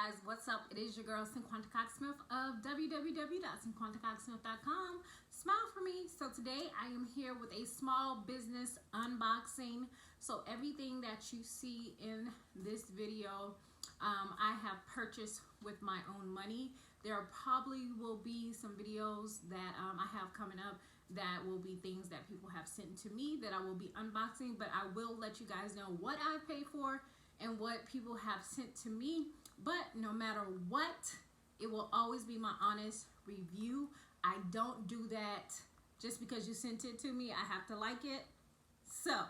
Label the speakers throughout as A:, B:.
A: guys, what's up? It is your girl Cinquanta Cox-Smith of www.cinquantacoxsmith.com. Smile for me. So today I am here with a small business unboxing. So everything that you see in this video, I have purchased with my own money. There probably will be some videos that I have coming up that will be things that people have sent to me that I will be unboxing, but I will let you guys know what I pay for and what people have sent to me. But no matter what, it will always be my honest review. I don't do that just because you sent it to me. I have to like it. So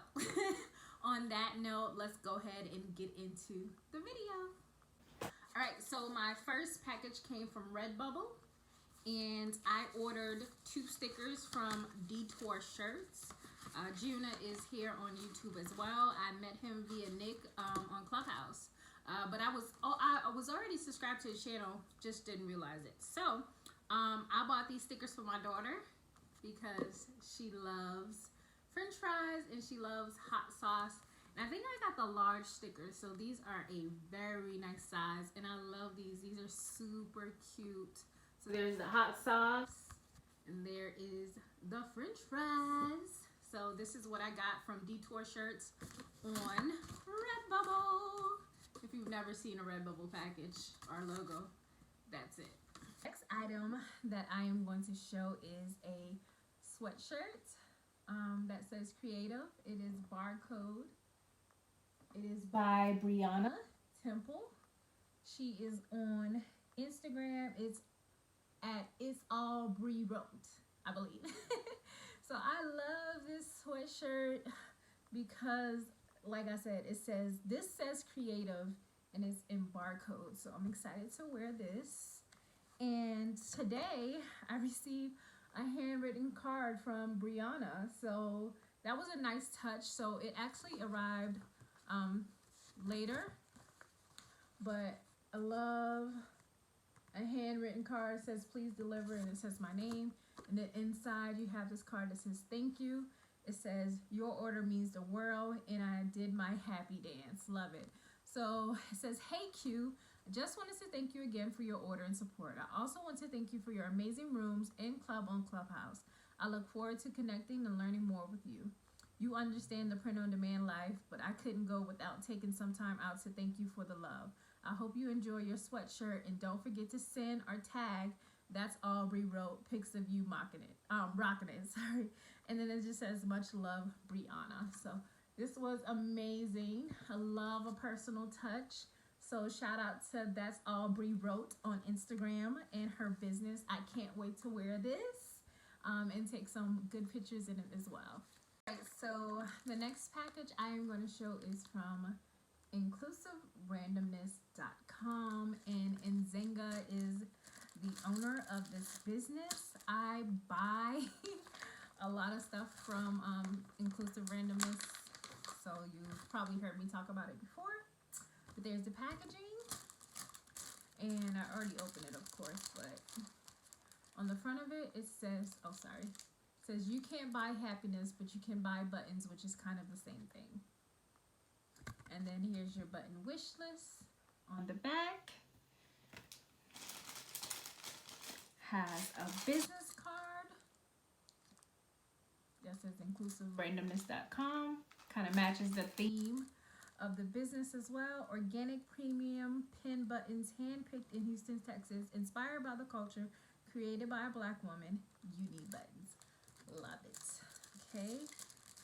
A: on that note, let's go ahead and get into the video. All right, so my first package came from Redbubble, and I ordered 2 stickers from Detour Shirts. Juna is here on YouTube as well. I met him via Nick on Clubhouse, but I was already subscribed to his channel, just didn't realize it. So I bought these stickers for my daughter because she loves French fries and she loves hot sauce. And I think I got the large stickers, so these are a very nice size, and I love these. These are super cute. So there's the hot sauce, and there is the French fries. So this is what I got from Detour Shirts on Redbubble. If you've never seen a Redbubble package or logo, that's it. Next item that I am going to show is a sweatshirt that says creative. It is barcode. It is by Brianna Temple. She is on Instagram. It's at It's All Bree Wrote, I believe. So I love this sweatshirt because, like I said, this says creative and it's in barcode. So I'm excited to wear this. And today I received a handwritten card from Brianna. So that was a nice touch. So it actually arrived later, but I love a handwritten card. It says please deliver, and it says my name, and then inside you have this card that says thank you. It says your order means the world, and I did my happy dance. Love it. So it says, hey Q, I just wanted to thank you again for your order and support. I also want to thank you for your amazing rooms and club on Clubhouse. I look forward to connecting and learning more with you. You understand the print-on-demand life, but I couldn't go without taking some time out to thank you for the love. I hope you enjoy your sweatshirt, and don't forget to send or tag That's All Bree Wrote pics of you rocking it, sorry. And then it just says much love, Brianna. So this was amazing. I love a personal touch. So shout out to That's All Bree Wrote on Instagram and her business. I can't wait to wear this and take some good pictures in it as well. So the next package I am going to show is from inclusiverandomness.com, and Nzenga is the owner of this business. I buy a lot of stuff from Inclusive Randomness, so you've probably heard me talk about it before. But there's the packaging, and I already opened it, of course, but on the front of it, it says, oh sorry, it says you can't buy happiness, but you can buy buttons, which is kind of the same thing. And then here's your button wish list. On the back has a business card that says inclusiverandomness.com. Kind of matches the theme of the business as well. Organic premium pin buttons, handpicked in Houston, Texas, inspired by the culture, created by a Black woman. You need buttons. Love it. Okay,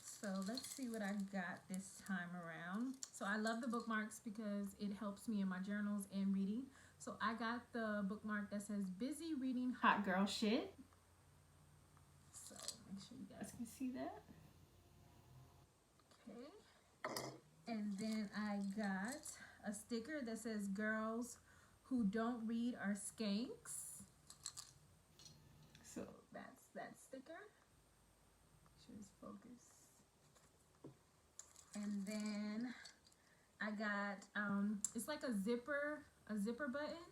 A: so let's see what I got this time around. So I love the bookmarks because it helps me in my journals and reading. So I got the bookmark that says busy reading hot girl shit. So make sure you guys can see that. Okay. And then I got a sticker that says girls who don't read are skanks. So that's that sticker. Make sure it's focused. And then I got it's like a zipper button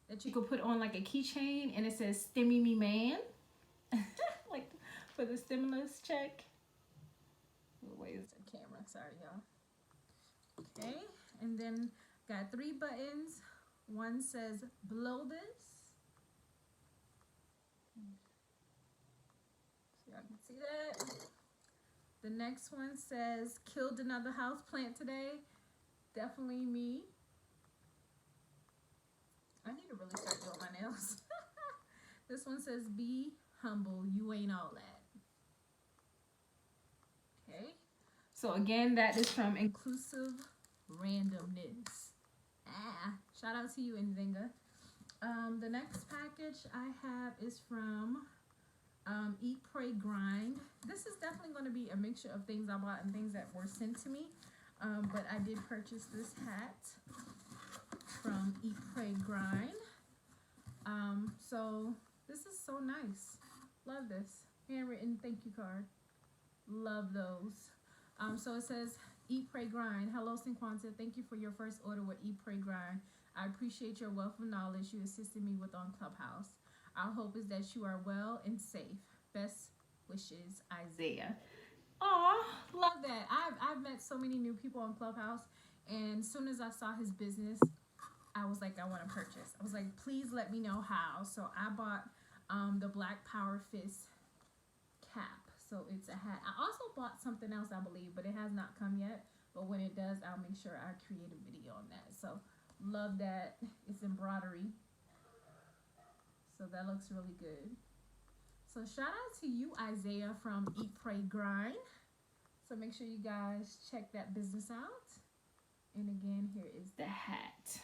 A: that you could put on like a keychain, and it says "Stimmy Me Man," like for the stimulus check. Wait, it's the camera. Sorry, y'all. Okay, and then got 3 buttons. One says blow this. So y'all can see that. The next one says killed another house plant today. Definitely me. I need to really start doing my nails. This one says be humble, you ain't all that. Okay. So again, that is from Inclusive Randomness. Shout out to you, Nzinga. The next package I have is from Eat, Pray, Grind. This is definitely going to be a mixture of things I bought and things that were sent to me. But I did purchase this hat from Eat, Pray, Grind. So this is so nice. Love this. Handwritten thank you card. Love those. So it says, Eat, Pray, Grind. Hello, Cinquanta. Thank you for your first order with Eat, Pray, Grind. I appreciate your wealth of knowledge you assisted me with on Clubhouse. Our hope is that you are well and safe. Best wishes, Isaiah. Aw, love that. I've met so many new people on Clubhouse, and as soon as I saw his business, I was like, I want to purchase. I was like, please let me know how. So I bought the Black Power Fist cap. So it's a hat. I also bought something else, I believe, but it has not come yet. But when it does, I'll make sure I create a video on that. So love that. It's embroidery. So that looks really good. So shout out to you, Isaiah, from Eat, Pray, Grind. So make sure you guys check that business out. And again, here is the hat.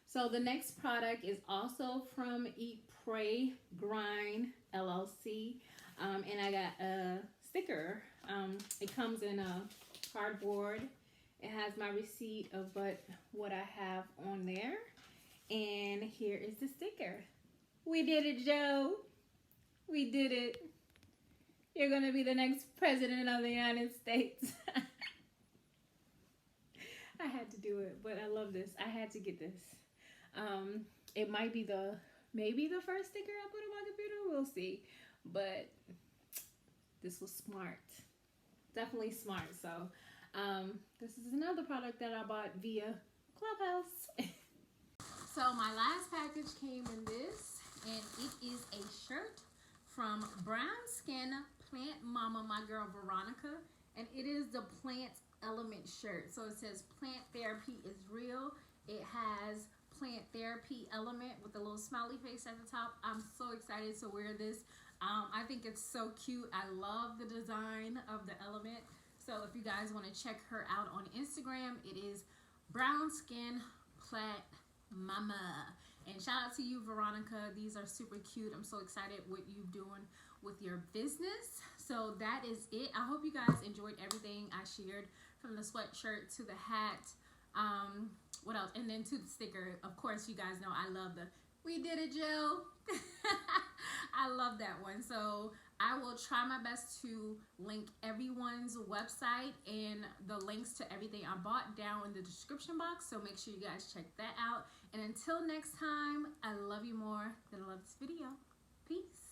A: So the next product is also from Eat, Pray, Grind, LLC. And I got a sticker. It comes in a cardboard. It has my receipt of what I have on there. And here is the sticker. We did it, Joe. We did it. You're going to be the next president of the United States. I had to do it, but I love this. I had to get this. It might be maybe the first sticker I put on my computer. We'll see. But this was smart. Definitely smart. So this is another product that I bought via Clubhouse. So my last package came in this, and it is a shirt from Brown Skin Plant Mama, my girl Veronica, and it is the Plant Element shirt. So it says plant therapy is real. It has plant therapy element with a little smiley face at the top. I'm so excited to wear this. I think it's so cute. I love the design of the element. So if you guys want to check her out on Instagram, it is Brown Skin Plant Mama. And shout out to you, Veronica. These are super cute. I'm so excited what you're doing with your business. So that is it. I hope you guys enjoyed everything I shared, from the sweatshirt to the hat. What else? And then to the sticker. Of course, you guys know I love the "We did it, Joe." I love that one. So I will try my best to link everyone's website and the links to everything I bought down in the description box. So make sure you guys check that out. And until next time, I love you more than I love this video. Peace.